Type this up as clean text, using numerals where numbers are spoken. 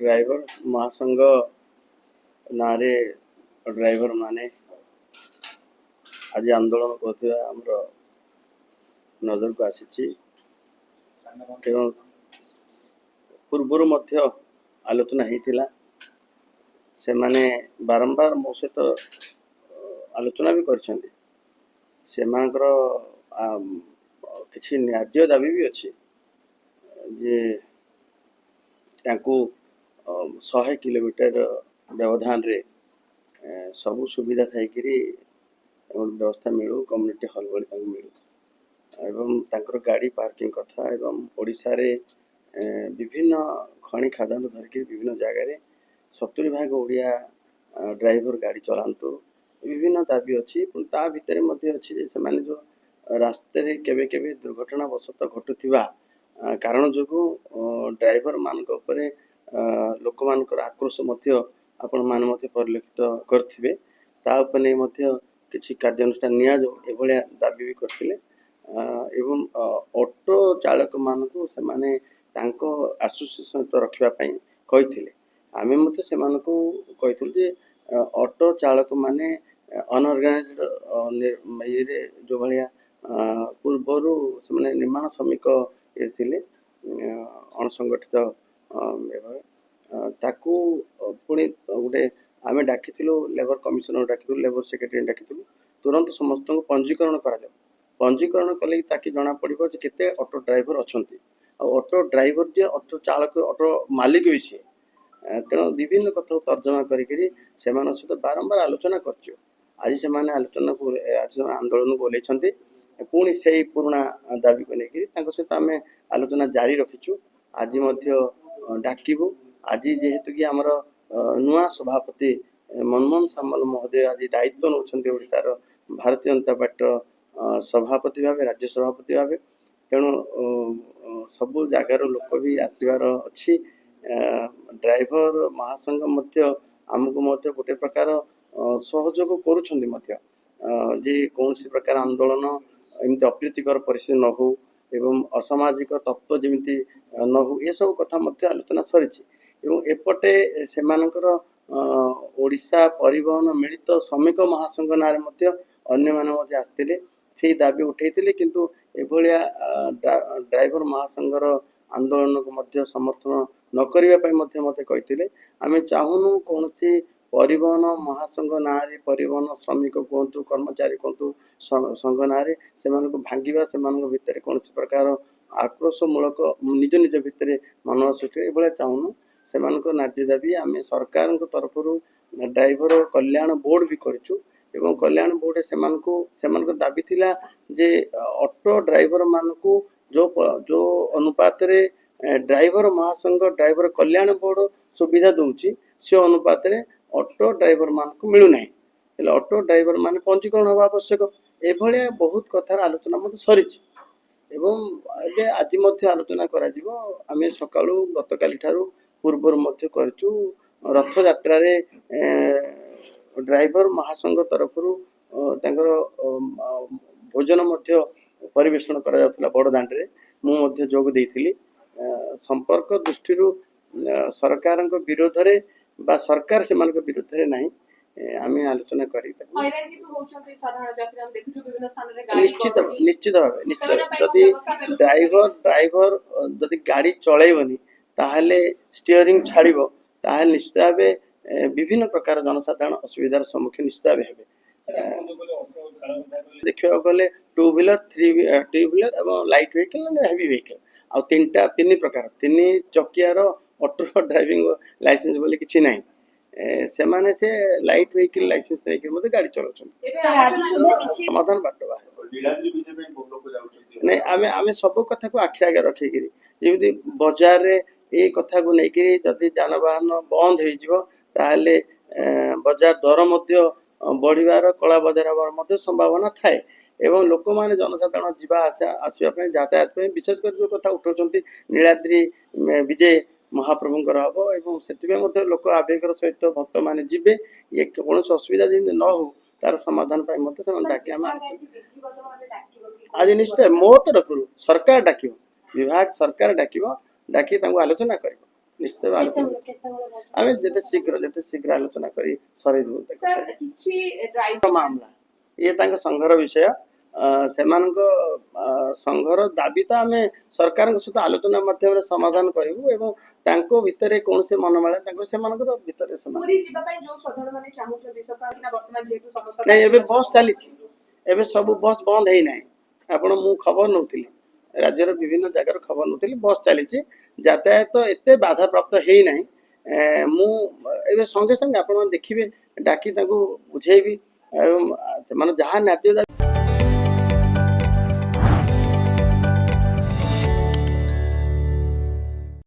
driver महासंघ नारे driver माने आज आंदोलन करथिबा हमरो नजर को आसी एवं पूर्वर मध्य आलोचना होता से माने बारंबार मो सहित आलोचना भी करछन्ति से मानकर किछि न्याय दाबी भी अच्छी जे तांको 100 किलोमीटर व्यवधान रे सबु सुविधा थाइकरी व्यवस्था मिलू कम्युनिटी हॉल भली मिलू एवं तांकर गाड़ी पार्किंग कथा एवं ओडिशा रे विभिन्न खनि खादान धरिक विभिन्न जगह रे 70% ओडिया ड्राइवर गाड़ी चलांतु विभिन्न दाबी अच्छी ता भितर मध्य अच्छी जे से जो रास्ते रे केबे केबे दुर्घटना वशत घटुथिबा कारण जो ड्राइवर मान लोक मान आक्रोश आपण मान परिलक्षित करथिबे ता उपने किसी कार्यानुष्ठान निया जो एभलिया दाबी भी करथिले एवं ऑटो चालक मान को से माने तांको एसोसिएशन तो रखिबा पई कहिथिले आमे मते से मान को कहिथिल जे ऑटो चालक माने अनऑर्गेनाइज्ड ये जो भलिया पूर्वरु से माने निर्माण श्रमिक ये थिले अणसंगठित ताकू पुणी गोटे आमे डाकिथिलु लेबर कमिशनर डाकिथिलु लेबर सेक्रेटरी डाकिथिलु तुरंत समस्त पंजीकरण करा जाऊ पंजीकरण कले ताकि जना पड़िबो जे केते ऑटो ड्राइवर अछंती ऑटो ड्राइवर जे ऑटो चालक ऑटो मालिक भी छे तेणु विभिन्न कथा तर्जमा करी से सहित बारंबार आलोचना करछु आज से माने आलोचना को आज आंदोलन को लेछंती पुणी से पुराना दाबी को लेकिन सहित आम आलोचना जारी रखीचु आज डाकिबू आज जेहेतु कि आमर नुआ सभापति मनमोहन सामल महोदय आज दायित्व नौछंती ओडिशार भारतीय जनता पार्टी सभापति भाव राज्य सभापति भाव तेणु सबु जगार लोक भी आसबार अच्छी ड्राइवर महासंघ आमको गोटे प्रकार सहयोग करुँच जे कौन प्रकार आंदोलन एमती अप्रीतिकर परिस्थिति न हो एवं असामाजिक तत्व जमी न हो ये सब कथा आलोचना सरी एपटे से ओडिशा परिवहन मिलित श्रमिक महासंघ नारे अन्य माने आसते से दाबी उठे किंतु एभलिया ड्राइवर महासंघर आंदोलन को समर्थन न करने मते कहते आम चाहूनु कौन परिवहन महासंघ ना परिवहन श्रमिक कहतु कर्मचारी कहतु संघ ना से भांगा से भितर कौन प्रकार आक्रोशमूलक निज निज भितर मन सृष्टि ये चाहूनु से नाट्य दाबी आम सरकार तरफ ड्राइवर कल्याण बोर्ड भी करूँ एवं कल्याण बोर्ड से दाबी थिला जे ऑटो ड्राइवर मान को जो अनुपात रे ड्राइवर महासंघ ड्राइवर कल्याण बोर्ड सुविधा दूची से अनुपात रे ऑटो ड्राइवर मान को मिलूना ऑटो ड्राइवर मान पंजीकरण हवा आवश्यक एभलिया बहुत कथार आलोचना सरी एवं ए आज आलोचना आम सका गतकाली पूर्वर करचु रथ यात्रा रे ड्राइवर महासंघ तरफ भोजन परिवेषण करा बड़दाण्ड रे मु जोग देइथिली संपर्क दृष्टि सरकार विरोध रे बा सरकार से विरोध रे नहीं आम आलोचना निश्चित भाव जदि ड्राइवर जदि गाड़ी चलैबनी ताहले स्टीयरिंग छाड़िबो ताहले निश्चित भाव विभिन्न प्रकार जनसाधारण असुविधार सम्मुखीन निश्चित भाव देखा गले 2 व्हीलर 3 व्हीलर और लाइट व्हीकल हेवी व्हीकल आ तीन प्रकार 3 चकियार ऑटो ड्राइविंग लाइसेंस बोली किछि नहीं से माने से लाइट व्हीकल लाइसेंस नहीं गाड़ी चलाउछन समाधान बाट नहीं आम सब कथा को आखि आगे रखिकी जमी बजार रे ये कथा को लेकिन जदि जानवाहन बंद हो बजार दर बढ़िवार कला बजार हमार संभावना थाए एवं लोक माने जनसाधारण जीवा आसवा यातायात विशेषकर जो कथा उठाऊँ नीलाद्री विजय महाप्रभुंकर हम एवं से लोक आवेगर सहित भक्त माने जीवे ये कौन असुविधा जमी न हो तार समाधान डाके आज निश्चय मो तरफ सरकार डाक विभाग सरकार डाक डाकी आलोचना कर ନିଶ୍ଚିତ ଭାବେ ଆମେ ଯେତେ ଶୀଘ୍ର ଆଲୋଚନା କରି ସରେଇଦେବୁ ସାର୍ କିଛି ଡ୍ରାଇଭର ମାମଲା ଇଏ ତାଙ୍କ ସଂଘର ବିଷୟ ସେମାନଙ୍କ ସଂଘର ଦାବି ତ ଆମେ ସରକାରଙ୍କ ସହିତ ଆଲୋଚନା ମାଧ୍ୟମରେ ସମାଧାନ କରିବୁ ଏବଂ ତାଙ୍କ ଭିତରେ କୌଣସି ମନମାଳା ସେମାନଙ୍କର ଭିତରେ ସେମାନେ ପୁରୀ ଯିବା ପାଇଁ ଯୋଉ ଶ୍ରଦ୍ଧାଳୁ ମାନେ ଚାହୁଁଛନ୍ତି ସକାଳ କିନା ବର୍ତ୍ତମାନ ଯେହେତୁ ସମସ୍ତ ନାଇଁ ଏବେ ବସ୍ ଚାଲିଛି ଏବେ ସବୁ ବସ୍ ବନ୍ଦ ହେଇନାହିଁ ଆପଣ ମୁଁ ଖବର ନଉଥିଲି ରାଜ୍ୟର ବିଭିନ୍ନ ଜାଗାର ଖବର ନଉଥିଲି ବସ୍ ଚାଲିଛି ଯାତାୟାତ ଏତେ ବାଧାପ୍ରାପ୍ତ ହେଇନାହିଁ ମୁଁ ଏବେ ସଙ୍ଗେ ସଙ୍ଗେ ଆପଣ ଦେଖିବେ ଡାକି ତାଙ୍କୁ ବୁଝେଇବି ଏବଂ ସେମାନେ ଯାହା ନ୍ୟାଯ୍ୟ